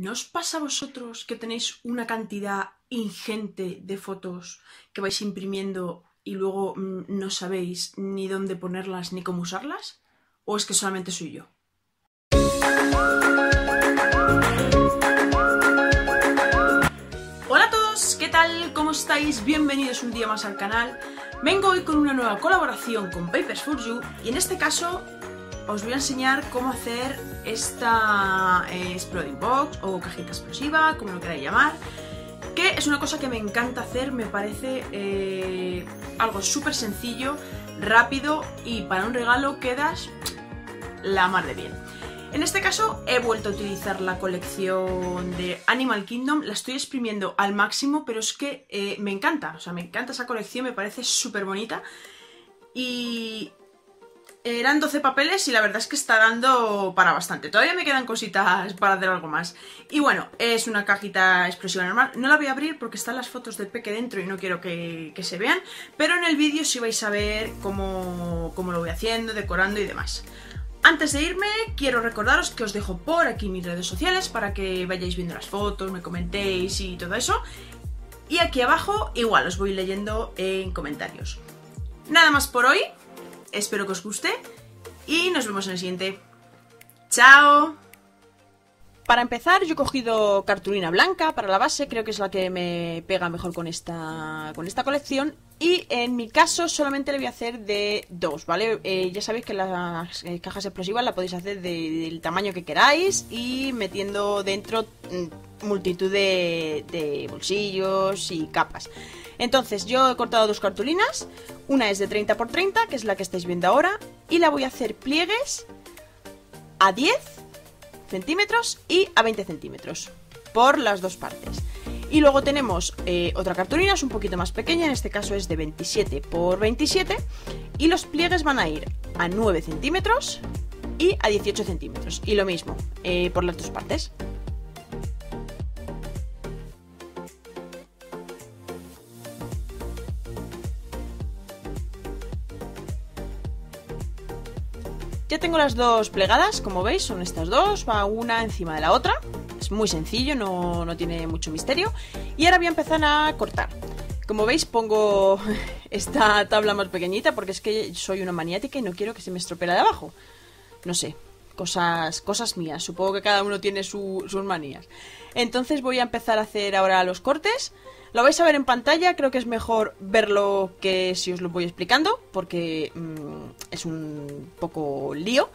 ¿No os pasa a vosotros que tenéis una cantidad ingente de fotos que vais imprimiendo y luego no sabéis ni dónde ponerlas ni cómo usarlas? ¿O es que solamente soy yo? Hola a todos, ¿qué tal? ¿Cómo estáis? Bienvenidos un día más al canal. Vengo hoy con una nueva colaboración con Papers for You y en este caso os voy a enseñar cómo hacer esta Exploding Box o cajita explosiva, como lo queráis llamar, que es una cosa que me encanta hacer, me parece algo súper sencillo, rápido y para un regalo quedas la mar de bien. En este caso he vuelto a utilizar la colección de Animal Kingdom, la estoy exprimiendo al máximo, pero es que me encanta, o sea, me encanta esa colección, me parece súper bonita y eran 12 papeles y la verdad es que está dando para bastante. Todavía me quedan cositas para hacer algo más. Y bueno, es una cajita explosiva normal. No la voy a abrir porque están las fotos del peque dentro y no quiero que se vean, pero en el vídeo sí vais a ver cómo lo voy haciendo, decorando y demás. Antes de irme, quiero recordaros que os dejo por aquí mis redes sociales para que vayáis viendo las fotos, me comentéis y todo eso. Y aquí abajo igual os voy leyendo en comentarios. Nada más por hoy, espero que os guste y nos vemos en el siguiente. ¡Chao! Para empezar, yo he cogido cartulina blanca para la base, creo que es la que me pega mejor con esta colección. Y en mi caso solamente le voy a hacer de dos, ¿vale? Ya sabéis que las cajas explosivas la podéis hacer del tamaño que queráis y metiendo dentro multitud de bolsillos y capas. Entonces yo he cortado dos cartulinas, una es de 30 por 30, que es la que estáis viendo ahora, y la voy a hacer pliegues a 10 centímetros y a 20 centímetros por las dos partes. Y luego tenemos otra cartulina, es un poquito más pequeña, en este caso es de 27 por 27 y los pliegues van a ir a 9 centímetros y a 18 centímetros y lo mismo por las dos partes. Ya tengo las dos plegadas, como veis, son estas dos, va una encima de la otra. Es muy sencillo, no tiene mucho misterio. Y ahora voy a empezar a cortar. Como veis, pongo esta tabla más pequeñita porque es que soy una maniática y no quiero que se me estropee la de abajo. No sé, cosas mías. Supongo que cada uno tiene sus manías. Entonces voy a empezar a hacer ahora los cortes. Lo vais a ver en pantalla, creo que es mejor verlo que si os lo voy explicando, porque es un poco lío.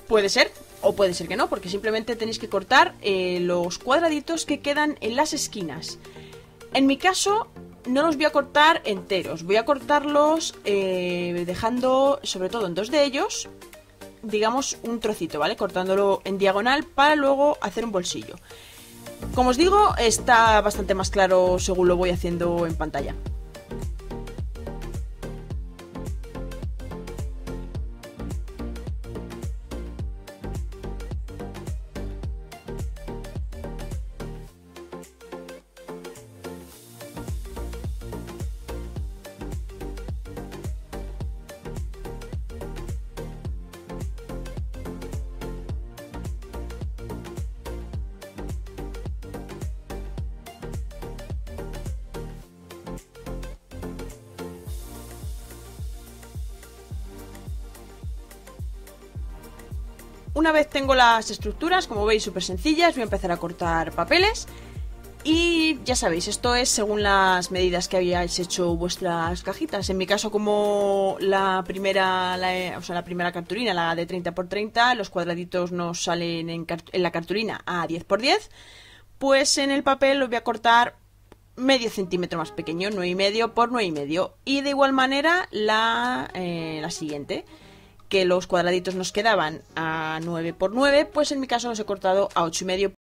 Puede ser, o puede ser que no, porque simplemente tenéis que cortar los cuadraditos que quedan en las esquinas. En mi caso, no los voy a cortar enteros, voy a cortarlos dejando, sobre todo en dos de ellos, digamos un trocito, ¿vale? Cortándolo en diagonal para luego hacer un bolsillo. Como os digo, está bastante más claro según lo voy haciendo en pantalla. Una vez tengo las estructuras, como veis, súper sencillas, voy a empezar a cortar papeles. Y ya sabéis, esto es según las medidas que habíais hecho vuestras cajitas. En mi caso, como la primera cartulina, la de 30 por 30, los cuadraditos nos salen en la cartulina a 10 por 10, pues en el papel lo voy a cortar medio centímetro más pequeño, 9,5 por 9,5. Y de igual manera la siguiente, que los cuadraditos nos quedaban a 9 por 9, pues en mi caso los he cortado a 8,5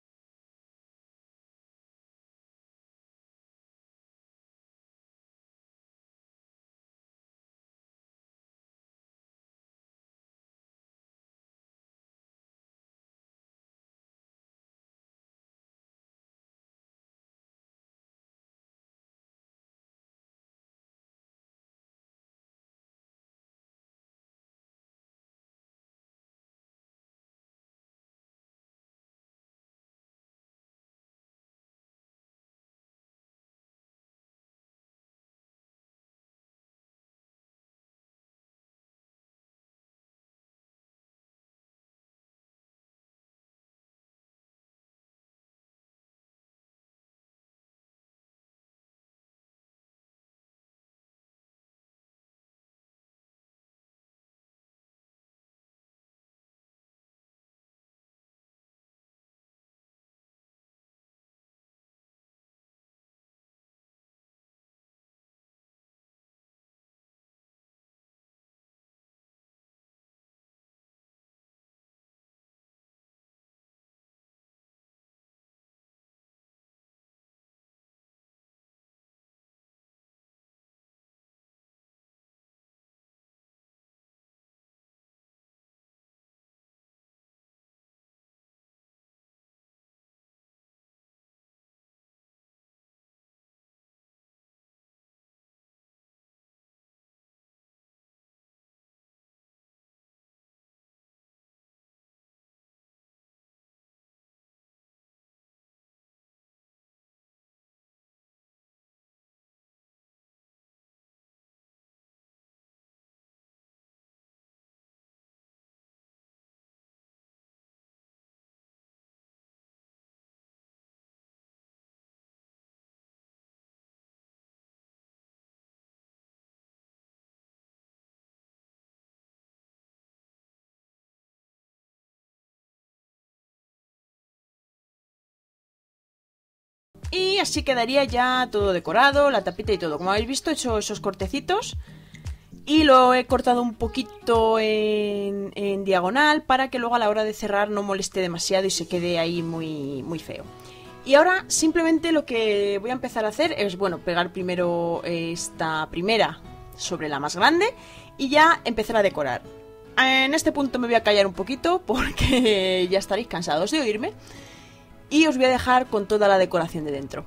Y así quedaría ya todo decorado, la tapita y todo. Como habéis visto, he hecho esos cortecitos y lo he cortado un poquito en diagonal para que luego a la hora de cerrar no moleste demasiado y se quede ahí muy, muy feo. Y ahora simplemente lo que voy a empezar a hacer es, bueno, pegar primero esta primera sobre la más grande y ya empezar a decorar. En este punto me voy a callar un poquito porque ya estaréis cansados de oírme y os voy a dejar con toda la decoración de dentro.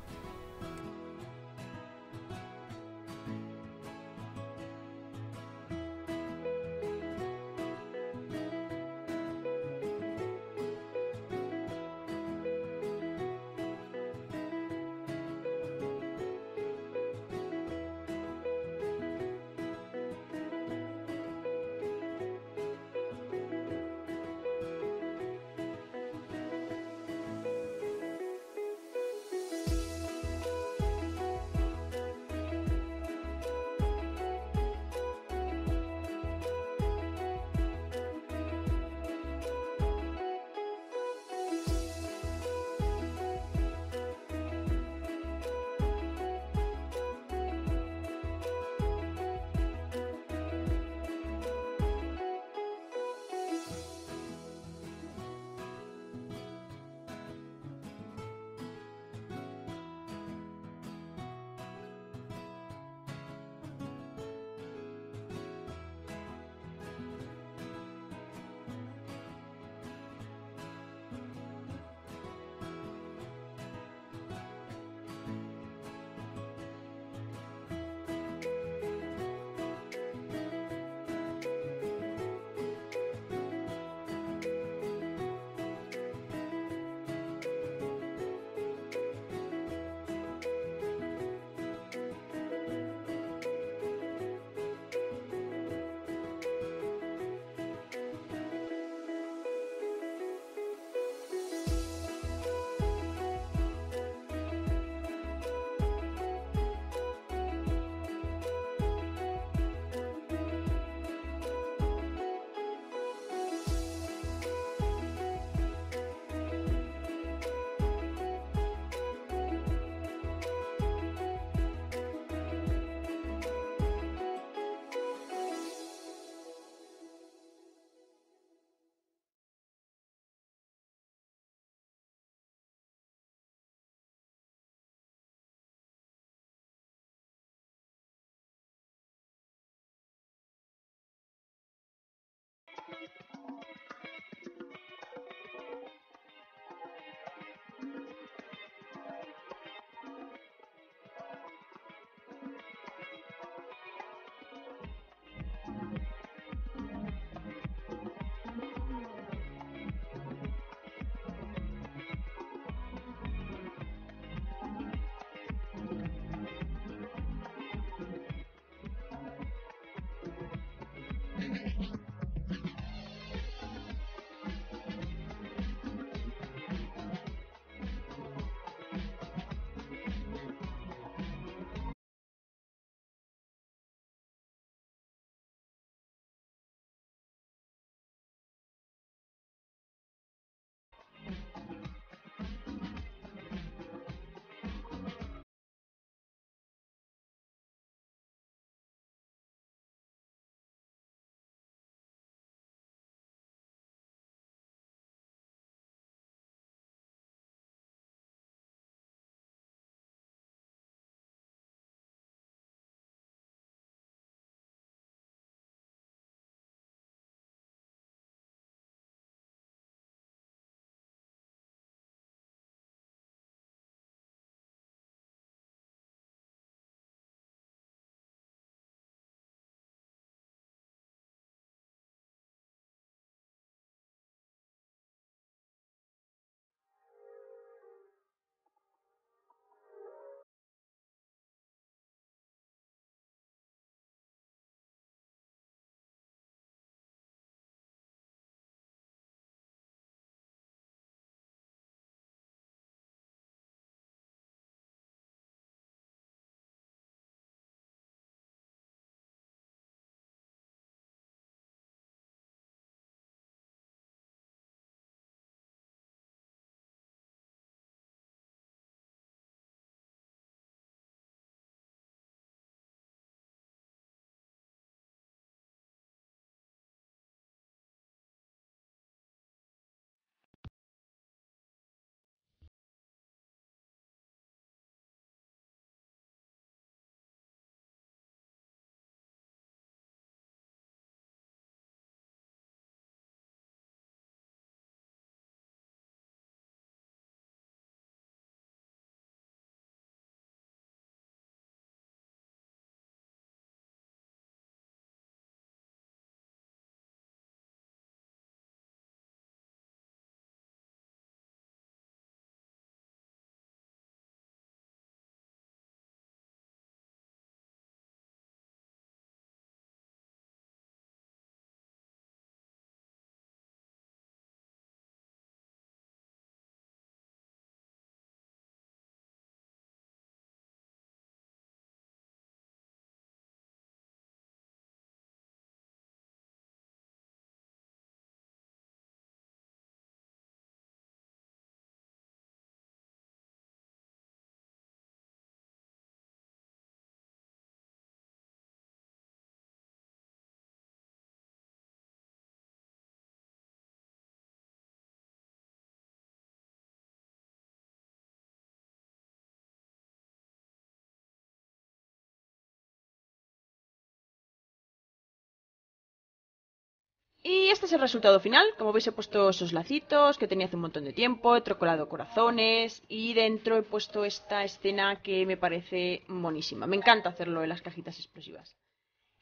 Y este es el resultado final. Como veis he puesto esos lacitos que tenía hace un montón de tiempo, he trocolado corazones y dentro he puesto esta escena que me parece monísima. Me encanta hacerlo en las cajitas explosivas.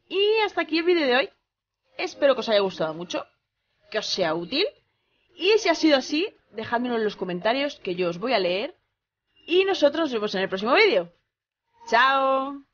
Y hasta aquí el vídeo de hoy. Espero que os haya gustado mucho, que os sea útil. Y si ha sido así, dejádmelo en los comentarios que yo os voy a leer. Y nosotros nos vemos en el próximo vídeo. ¡Chao!